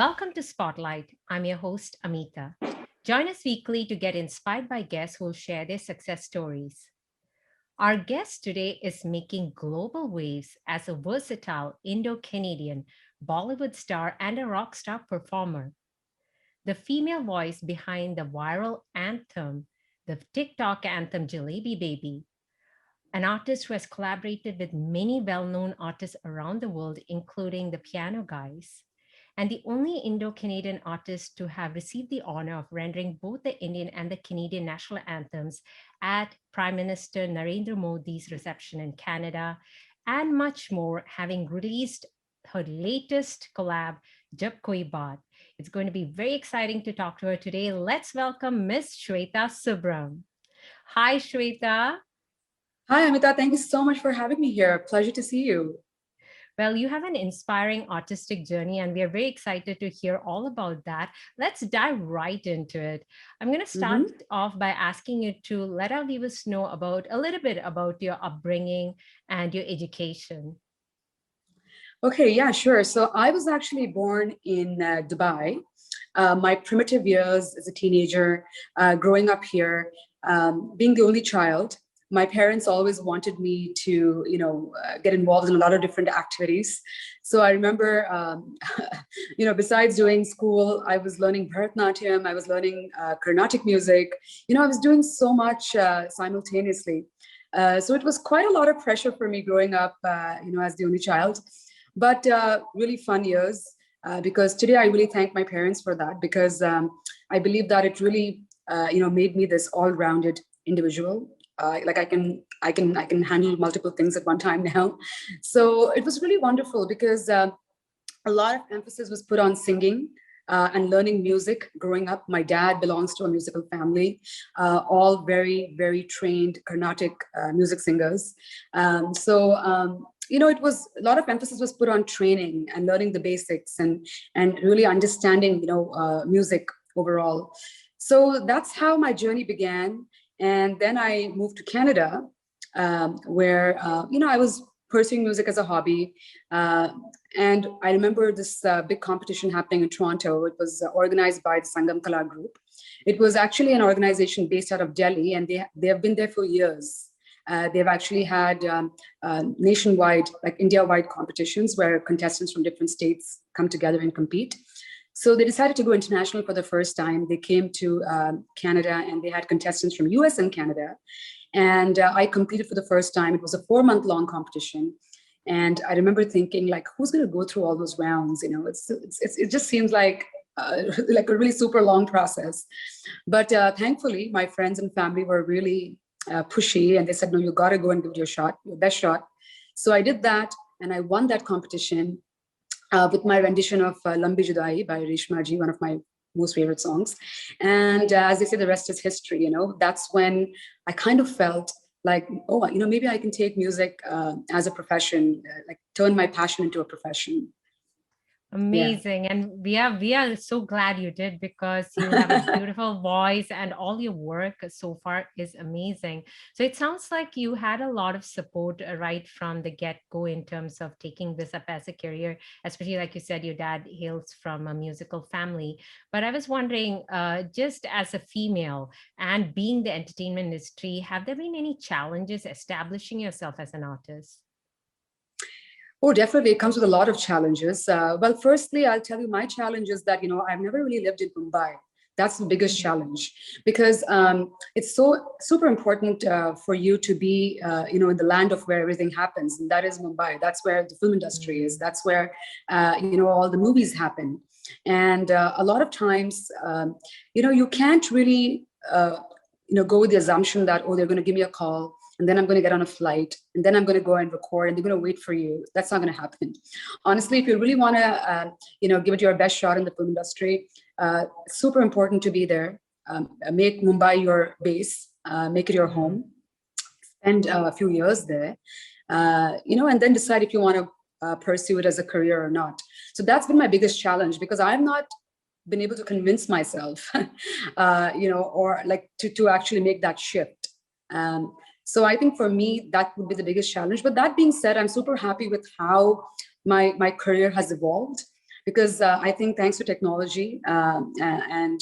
Welcome to Spotlight. I'm your host, Amitha. Join us weekly to get inspired by guests who will share their success stories. Our guest today is making global waves as a versatile Indo-Canadian Bollywood star and a rock star performer. The female voice behind the viral anthem, the TikTok anthem Jalebi Baby, an artist who has collaborated with many well known artists around the world, including the Piano Guys, and the only Indo Canadian artist to have received the honor of rendering both the Indian and the Canadian national anthems at Prime Minister Narendra Modi's reception in Canada, and much more, having released her latest collab, Jab Koi Baat. It's going to be very exciting to talk to her today. Let's welcome Miss Shweta Subram. Hi, Shweta. Hi, Amitha. Thank you so much for having me here. Pleasure to see you. Well, you have an inspiring artistic journey, and we are very excited to hear all about that. Let's dive right into it. I'm going to start off by asking you to let our viewers know about a little bit about your upbringing and your education. Okay, yeah, sure. So I was actually born in Dubai. My primitive years as a teenager, growing up here, being the only child, my parents always wanted me to, get involved in a lot of different activities. So I remember, besides doing school, I was learning Bharatanatyam, I was learning Carnatic music. I was doing so much simultaneously. So it was quite a lot of pressure for me growing up, as the only child, but really fun years. Because today I really thank my parents for that, because I believe that it really, made me this all-rounded individual. Like I can handle multiple things at one time now. So it was really wonderful because a lot of emphasis was put on singing and learning music growing up. My dad belongs to a musical family, all very, very trained Carnatic music singers. It was a lot of emphasis was put on training and learning the basics and really understanding, music overall. So that's how my journey began. And then I moved to Canada, where, I was pursuing music as a hobby. And I remember this big competition happening in Toronto. It was organized by the Sangam Kala Group. It was actually an organization based out of Delhi, and they have been there for years. They've actually had nationwide, like India-wide competitions where contestants from different states come together and compete. So they decided to go international for the first time. They came to Canada, and they had contestants from US and Canada. And I competed for the first time. It was a 4-month-long competition. And I remember thinking, like, who's going to go through all those rounds? It just seems like a really super long process. But thankfully, my friends and family were really pushy, and they said, no, you got to go and give it your shot, your best shot. So I did that, and I won that competition. With my rendition of Lambi Judai by Reshma Ji, one of my most favorite songs. And as they say, the rest is history, that's when I kind of felt like, oh, maybe I can take music as a profession, like turn my passion into a profession. Amazing. Yeah. And we are so glad you did, because you have a beautiful voice and all your work so far is amazing. So it sounds like you had a lot of support right from the get-go in terms of taking this up as a career, especially like you said, your dad hails from a musical family. But I was wondering, just as a female and being the entertainment industry, have there been any challenges establishing yourself as an artist? Oh, definitely. It comes with a lot of challenges. Well, firstly, I'll tell you my challenge is that, I've never really lived in Mumbai. That's the biggest challenge, because it's so super important for you to be, in the land of where everything happens. And that is Mumbai. That's where the film industry is. That's where, all the movies happen. And a lot of times, you can't really, go with the assumption that, oh, they're going to give me a call, and then I'm going to get on a flight, and then I'm going to go and record, and they're going to wait for you. That's not going to happen. Honestly, if you really want to, give it your best shot in the film industry, super important to be there. Make Mumbai your base, make it your home, spend a few years there, and then decide if you want to pursue it as a career or not. So that's been my biggest challenge, because I've not been able to convince myself, or like to actually make that shift. So I think for me, that would be the biggest challenge. But that being said, I'm super happy with how my career has evolved, because I think thanks to technology and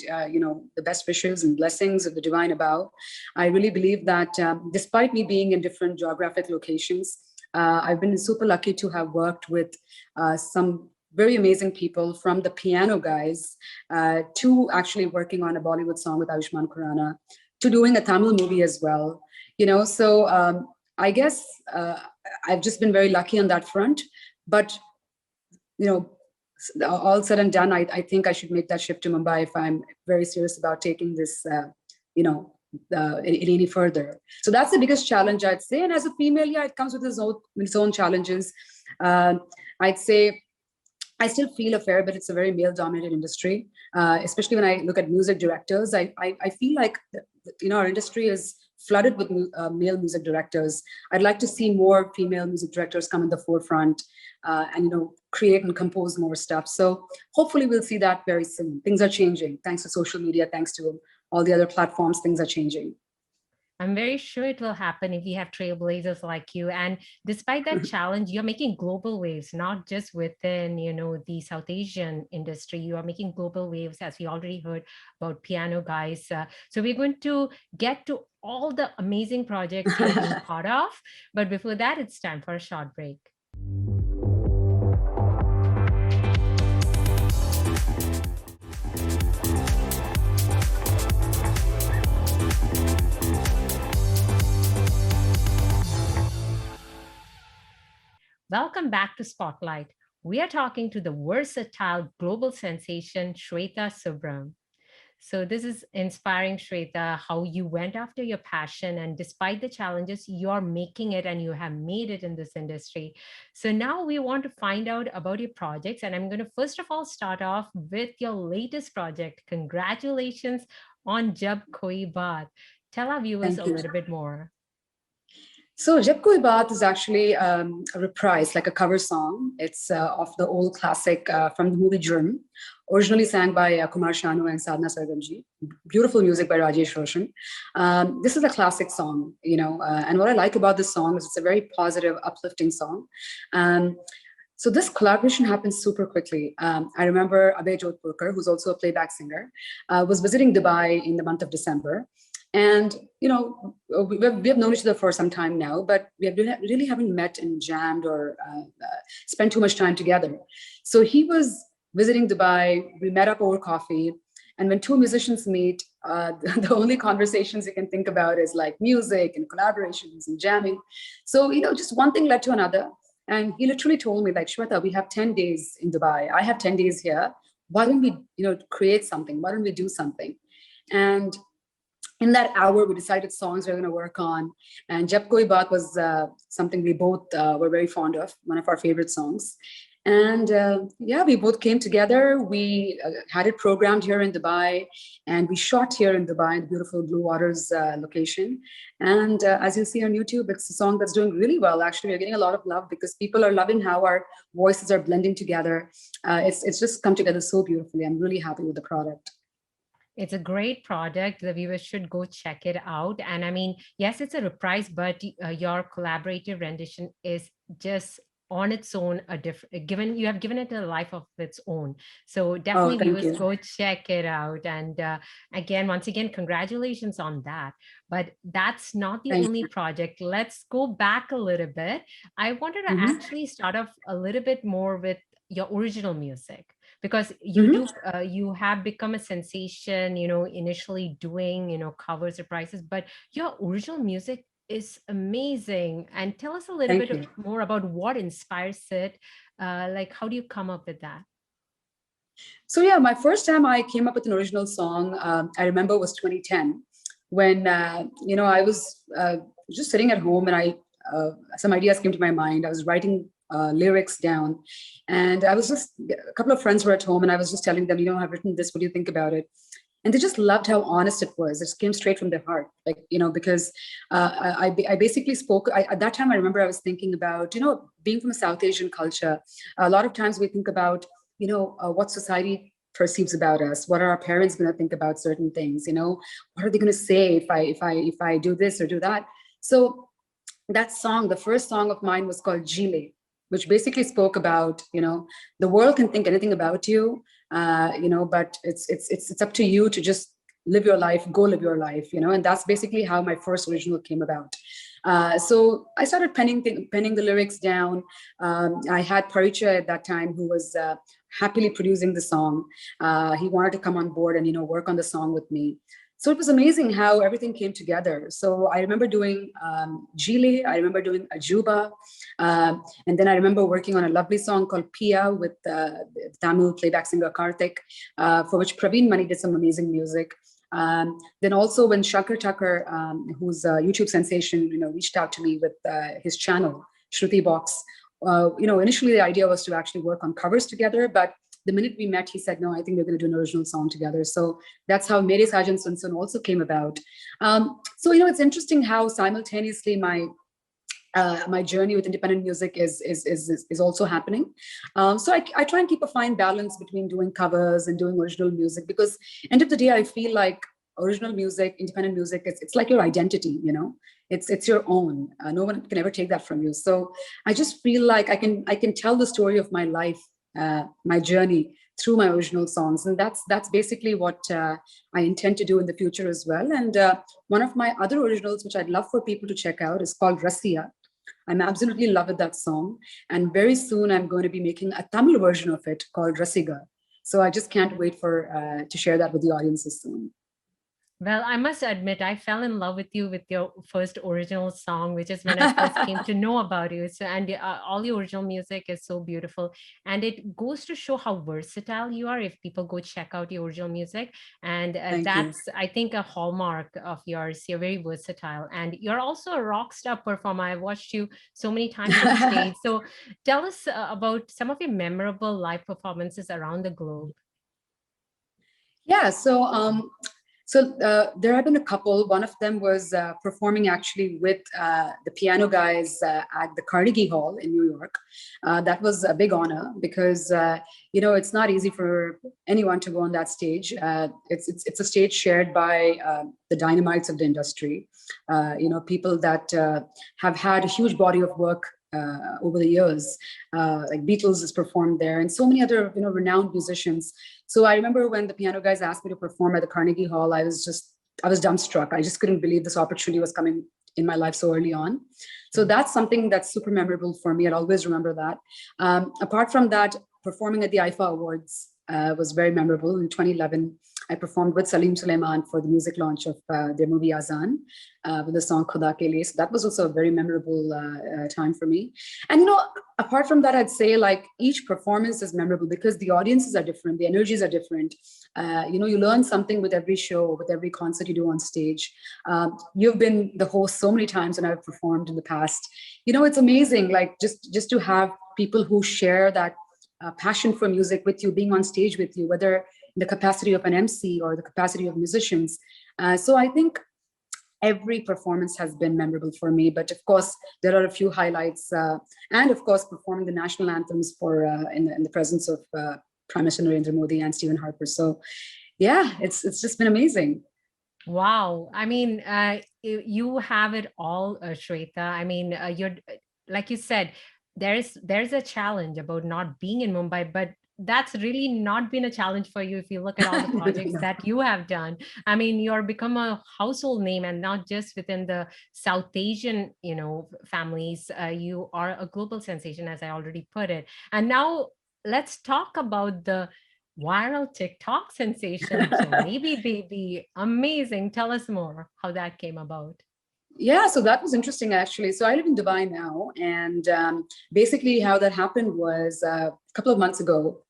the best wishes and blessings of the divine above, I really believe that despite me being in different geographic locations, I've been super lucky to have worked with some very amazing people, from the piano guys to actually working on a Bollywood song with Ayushmann Khurrana, to doing a Tamil movie as well. So I guess I've just been very lucky on that front. But all said and done, I think I should make that shift to Mumbai if I'm very serious about taking this, any further. So that's the biggest challenge, I'd say. And as a female, yeah, it comes with its own challenges. I'd say I still feel a fair bit. It's a very male-dominated industry, especially when I look at music directors. I feel like our industry is flooded with male music directors. I'd like to see more female music directors come in the forefront and create and compose more stuff. So hopefully we'll see that very soon. Things are changing thanks to social media, thanks to all the other platforms. Things are changing. I'm very sure it will happen if we have trailblazers like you. And despite that challenge, you're making global waves, not just within, the South Asian industry. You are making global waves, as we already heard about piano guys. So we're going to get to all the amazing projects you're being part of. But before that, it's time for a short break. Welcome back to Spotlight. We are talking to the versatile global sensation, Shweta Subram. So this is inspiring, Shweta, how you went after your passion, and despite the challenges, you're making it and you have made it in this industry. So now we want to find out about your projects, and I'm going to first of all start off with your latest project. Congratulations on Jab Koi Baat. Tell our viewers a little bit more. So Jab Koi Baat is actually a reprise, like a cover song. It's of the old classic from the movie Jurm, originally sang by Kumar Sanu and Sadhna Sargamji. Beautiful music by Rajesh Roshan. This is a classic song, and what I like about this song is it's a very positive, uplifting song. So this collaboration happened super quickly. I remember Abhay Jodhpurkar, who's also a playback singer, was visiting Dubai in the month of December. And, we have known each other for some time now, but we really haven't met and jammed or spent too much time together. So he was visiting Dubai. We met up over coffee. And when two musicians meet, the only conversations you can think about is like music and collaborations and jamming. So, just one thing led to another. And he literally told me, like, Shweta, we have 10 days in Dubai. I have 10 days here. Why don't we, create something? Why don't we do something? And in that hour, we decided songs we were going to work on. And Jab Koi Baat was something we both were very fond of, one of our favorite songs. And we both came together. We had it programmed here in Dubai, and we shot here in Dubai in the beautiful Blue Waters location. And as you see on YouTube, it's a song that's doing really well. Actually, we're getting a lot of love because people are loving how our voices are blending together. It's just come together so beautifully. I'm really happy with the product. It's a great product. The viewers should go check it out. And I mean, yes, it's a reprise, but your collaborative rendition is just on its own you have given it a life of its own. So definitely viewers go check it out. And once again, congratulations on that. But that's not the only project. Let's go back a little bit. I wanted to actually start off a little bit more with your original music, because you have become a sensation, initially doing, covers, reprises, but your original music is amazing. And tell us a little bit more about what inspires it. Like, how do you come up with that? So yeah, my first time I came up with an original song, I remember was 2010, when, I was just sitting at home and some ideas came to my mind. I was writing lyrics down, and I was just, a couple of friends were at home, and I was just telling them, I've written this, what do you think about it? And they just loved how honest it was. It came straight from their heart, like, because I basically spoke, at that time, I remember I was thinking about, being from a South Asian culture, a lot of times we think about, what society perceives about us. What are our parents going to think about certain things? What are they going to say if I do this or do that? So that song, the first song of mine was called Jile. which basically spoke about, the world can think anything about you, but it's up to you to just live your life, go live your life, and that's basically how my first original came about. So I started penning the lyrics down. I had Paricha at that time, who was happily producing the song. He wanted to come on board and work on the song with me. So it was amazing how everything came together. So I remember doing Gile, I remember doing Ajuba, and then I remember working on a lovely song called Pia with the Tamil playback singer Karthik, for which Praveen Mani did some amazing music. Then also when Shankar Tucker, who's a YouTube sensation, reached out to me with his channel, Shruti Box. Initially the idea was to actually work on covers together, but the minute we met, he said, no, I think we're going to do an original song together. So that's how Mere Sajan Sunsun also came about. So, it's interesting how simultaneously my journey with independent music is also happening. So I try and keep a fine balance between doing covers and doing original music, because end of the day, I feel like original music, independent music, it's like your identity, it's your own. No one can ever take that from you. So I just feel like I can tell the story of my life, my journey through my original songs, and that's basically what I intend to do in the future as well. And one of my other originals, which I'd love for people to check out, is called Rasiya. I'm absolutely in love with that song, and very soon I'm going to be making a Tamil version of it called Rasiga. So I just can't wait for to share that with the audiences soon. Well, I must admit, I fell in love with you with your first original song, which is when I first came to know about you. So, and all your original music is so beautiful, and it goes to show how versatile you are. If people go check out your original music, and Thank you. that's, I think, a hallmark of yours. You're very versatile, and you're also a rock star performer. I've watched you so many times on stage. So, tell us about some of your memorable live performances around the globe. Yeah, so there have been a couple. One of them was performing actually with the piano guys at the Carnegie Hall in New York. That was a big honor because it's not easy for anyone to go on that stage. It's a stage shared by the dynamites of the industry. People that have had a huge body of work over the years, like Beatles has performed there, and so many other renowned musicians. So I remember when the piano guys asked me to perform at the Carnegie Hall, I was dumbstruck. I just couldn't believe this opportunity was coming in my life so early on. So that's something that's super memorable for me. I'll always remember that. Apart from that, performing at the IFA Awards was very memorable. In 2011, I performed with Salim Suleiman for the music launch of their movie Azan with the song Khuda Ke Liye. So that was also a very memorable time for me. And, apart from that, I'd say like each performance is memorable because the audiences are different, the energies are different. You learn something with every show, with every concert you do on stage. You've been the host so many times when I've performed in the past. It's amazing, like just to have people who share that passion for music with you, being on stage with you, whether in the capacity of an MC or the capacity of musicians. So I think every performance has been memorable for me, but of course there are a few highlights, and of course performing the national anthems for in the presence of Prime Minister Narendra Modi and Stephen Harper. So yeah, it's just been amazing. Wow. I mean, you have it all, Shweta. I mean, you're, like you said, there's a challenge about not being in Mumbai, but that's really not been a challenge for you if you look at all the projects No. that you have done. I mean, you're become a household name, and not just within the South Asian, families. You are a global sensation, as I already put it. And now let's talk about the viral TikTok sensation. So maybe baby, amazing. Tell us more how that came about. Yeah, so that was interesting actually. So I live in Dubai now, and basically how that happened was a couple of months ago,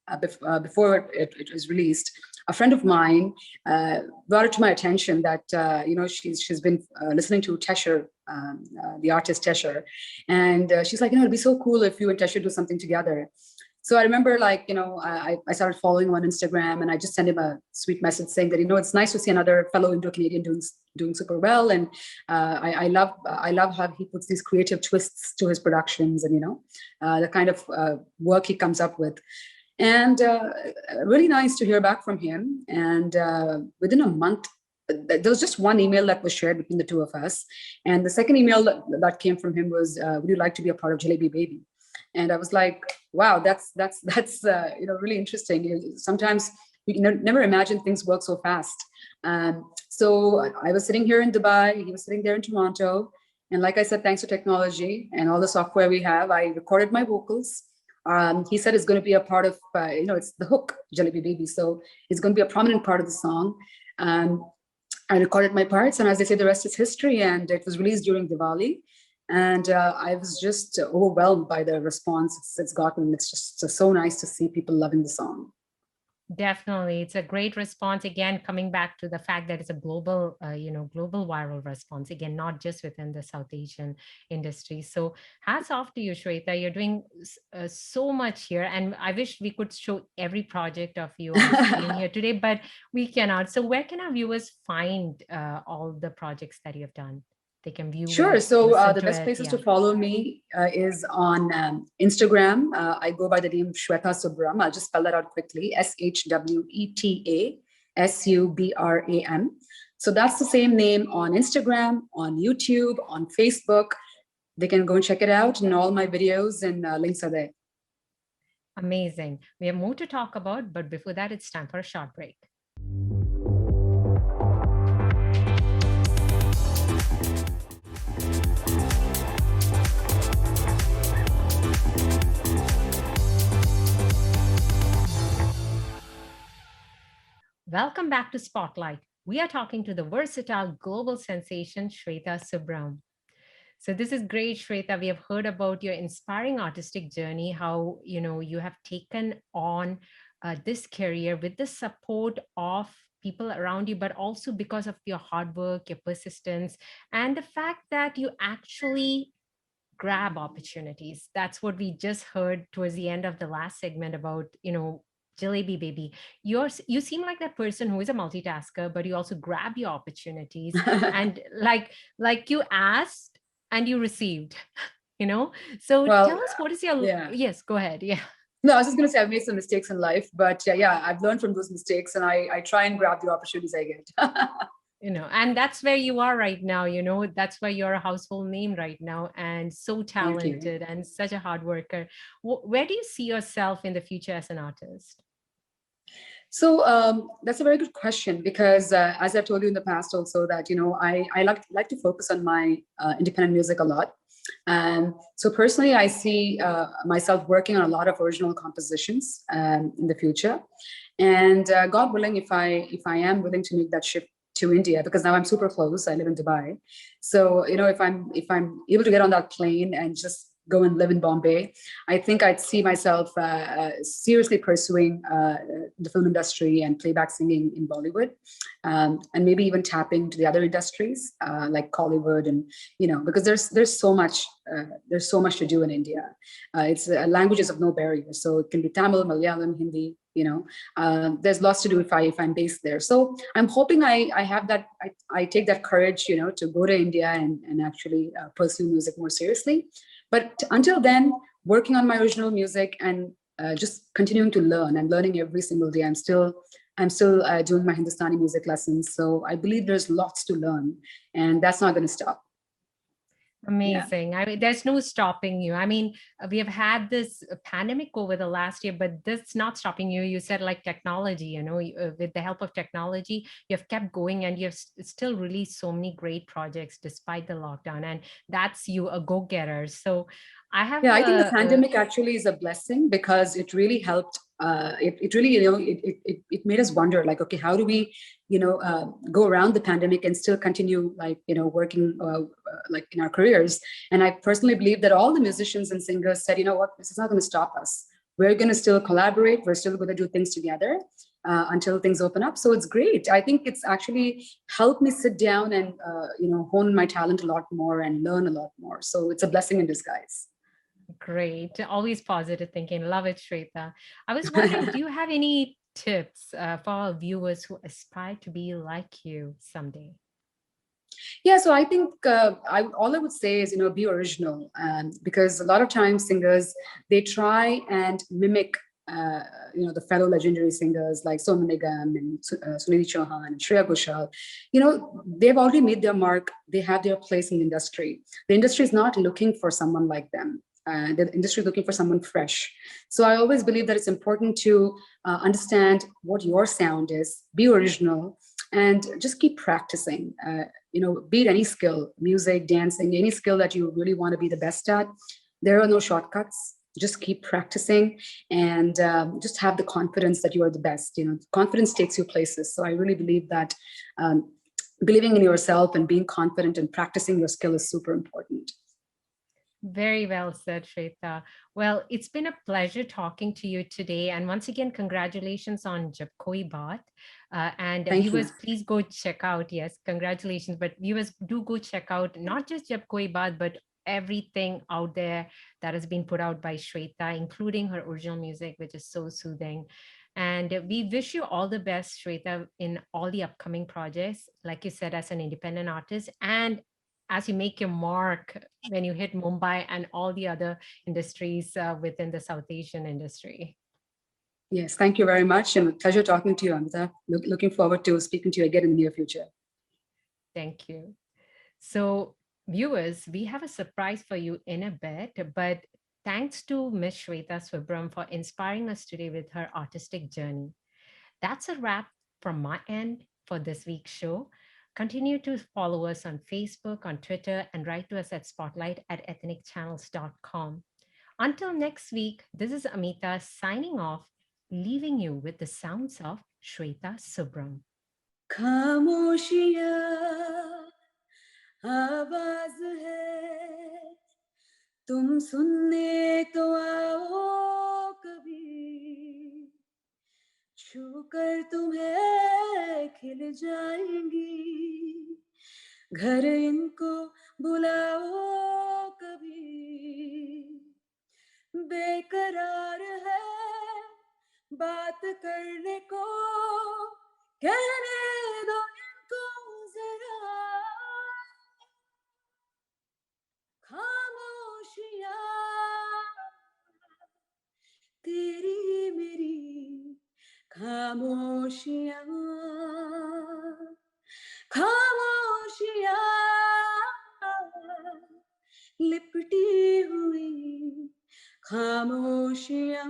before it was released, a friend of mine brought it to my attention that she's been listening to Tesher, the artist Tesher, and she's like, it'd be so cool if you and Tesher do something together. So I remember, like, I started following him on Instagram, and I just sent him a sweet message saying that, it's nice to see another fellow Indo-Canadian doing super well. And I love how he puts these creative twists to his productions, and, the kind of work he comes up with. And really nice to hear back from him. And within a month, there was just one email that was shared between the two of us. And the second email that came from him was, would you like to be a part of Jalebi Baby? And I was like, wow, that's really interesting. Sometimes you can never imagine things work so fast. So I was sitting here in Dubai, he was sitting there in Toronto. And like I said, thanks to technology and all the software we have, I recorded my vocals. He said it's going to be a part of, it's the hook, Jalebi Baby. So it's going to be a prominent part of the song. I recorded my parts, and as they say, the rest is history. And it was released during Diwali. And I was just overwhelmed by the response it's gotten. It's just so nice to see people loving the song. Definitely. It's a great response. Again, coming back to the fact that it's a global, global viral response. Again, not just within the South Asian industry. So hats off to you, Shweta. You're doing so much here. And I wish we could show every project of you on the screen here today, but we cannot. So where can our viewers find all the projects that you have done? They can view Sure. it, So the best it, places to follow me is on Instagram. I go by the name Shweta Subram. I'll just spell that out quickly. SHWETA SUBRAM. So that's the same name on Instagram, on YouTube, on Facebook. They can go and check it out, and all my videos and links are there. Amazing. We have more to talk about, but before that, it's time for a short break. Welcome back to Spotlight. We are talking to the versatile global sensation, Shweta Subram. So this is great, Shweta. We have heard about your inspiring artistic journey, how, you have taken on this career with the support of people around you, but also because of your hard work, your persistence, and the fact that you actually grab opportunities. That's what we just heard towards the end of the last segment about, Jalebi Baby. You seem like that person who is a multitasker, but you also grab your opportunities and like you asked and you received, So tell us, what is your yes, go ahead. Yeah. No, I was just going to say I've made some mistakes in life, but I've learned from those mistakes, and I try and grab the opportunities I get. And that's where you are right now, that's why you're a household name right now, and so talented and such a hard worker. Where do you see yourself in the future as an artist? So that's a very good question, because as I've told you in the past also that, I like to focus on my independent music a lot. And so personally, I see myself working on a lot of original compositions in the future. And God willing, if I am willing to make that shift to India, because now I'm super close, I live in Dubai. So, if I'm able to get on that plane and just go and live in Bombay, I think I'd see myself seriously pursuing the film industry and playback singing in Bollywood, and maybe even tapping to the other industries like Collywood, and because there's so much to do in India. It's languages of no barrier, so it can be Tamil, Malayalam, Hindi. There's lots to do if I'm based there. So I'm hoping I have that. I take that courage, to go to India and actually pursue music more seriously. But until then, working on my original music and just continuing to learn. I'm learning every single day. I'm still doing my Hindustani music lessons. So I believe there's lots to learn, and that's not going to stop. Amazing. I mean, there's no stopping you. I mean, we have had this pandemic over the last year, but that's not stopping you. You said like technology, with the help of technology, you have kept going, and you've still released so many great projects despite the lockdown. And that's you, a go-getter. So I have. I think the pandemic actually is a blessing, because it really helped. It really, it made us wonder, like, okay, how do we, go around the pandemic and still continue, like, working like in our careers. And I personally believe that all the musicians and singers said, you know what, this is not going to stop us. We're going to still collaborate. We're still going to do things together until things open up. So it's great. I think it's actually helped me sit down and, hone my talent a lot more and learn a lot more. So it's a blessing in disguise. Great. Always positive thinking. Love it, Shweta. I was wondering, do you have any tips for our viewers who aspire to be like you someday? Yeah, so I think all I would say is, be original, because a lot of times singers, they try and mimic, the fellow legendary singers like Sonu Nigam and Sunidhi Chauhan and Shreya Ghoshal. They've already made their mark. They have their place in the industry. The industry is not looking for someone like them. The industry is looking for someone fresh. So I always believe that it's important to understand what your sound is, be original, and just keep practicing. Be it any skill, music, dancing, any skill that you really want to be the best at. There are no shortcuts. Just keep practicing and just have the confidence that you are the best. Confidence takes you places. So I really believe that believing in yourself and being confident and practicing your skill is super important. Very well said, Shweta. Well, it's been a pleasure talking to you today. And once again, congratulations on Jab Koi Baat. And Thank you. viewers, please go check out. Yes, congratulations. But viewers, do go check out not just Jab Koi Baat, but everything out there that has been put out by Shweta, including her original music, which is so soothing. And we wish you all the best, Shweta, in all the upcoming projects, like you said, as an independent artist, and as you make your mark when you hit Mumbai and all the other industries within the South Asian industry. Yes, thank you very much. And pleasure talking to you, Amitha. Looking forward to speaking to you again in the near future. Thank you. So, viewers, we have a surprise for you in a bit, but thanks to Ms. Shweta Subram for inspiring us today with her artistic journey. That's a wrap from my end for this week's show. Continue to follow us on Facebook, on Twitter, and write to us at spotlight@ethnicchannels.com. Until next week, this is Amitha signing off, leaving you with the sounds of Shweta Subram. खामोशियाँ आवाज है, तुम सुनने तो आओ कभी, छूकर तुम्हें खिल जाएंगी, घर इनको बुलाओ कभी, बेकरार है बात करने को, कहने दो इनको जरा, खामोशियाँ तेरी मेरी खामोशियाँ, खामोशियाँ लिपटी हुई खामोशियाँ